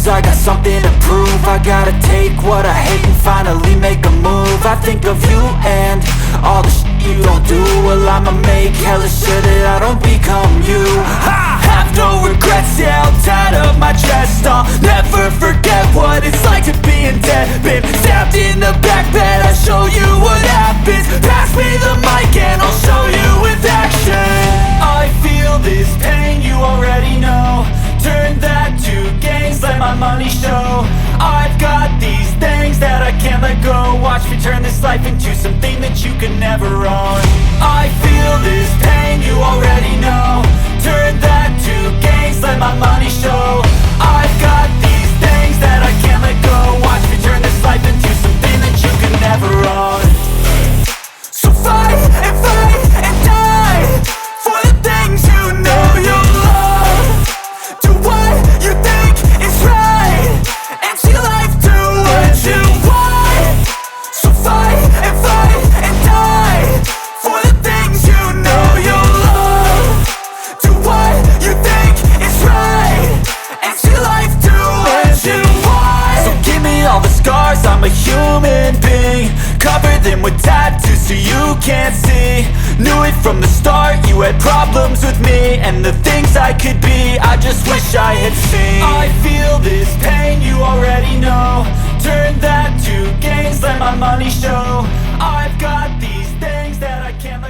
cause I got something to prove. I gotta take what I hate and finally make a move. I think of you and all the shit you don't do. Well, I'ma make hella sure that I don't become you. I have no regrets, yeah, I'll tie up my chest. I'll never forget what it's like to be in debt. Been stabbed in the back bed, I'll show you what happens. Pass me the mic and I'll show you with action. I feel this pain, you already know. Turn that to gains, let my money show. I've got these things that I can't let go. Watch me turn this life into something that you can never own. I feel this pain, you already know. Turn that to gains, let my money show. I've got these things that I can't let go. Watch me turn this life into something that you can never own. So fight and die for the things you know you love. Do what you think is right and see life do what you want. So fight and die for the things you know you love. Do what you think is right and see life do what you want. So give me all the scars, I'm a human being. Cover them with tattoos so you can't see. Knew it from the start, you had problems with me and the things I could be, I just wish I had seen. I feel this pain, you already know. Turn that to gains, let my money show. I've got these things that I can't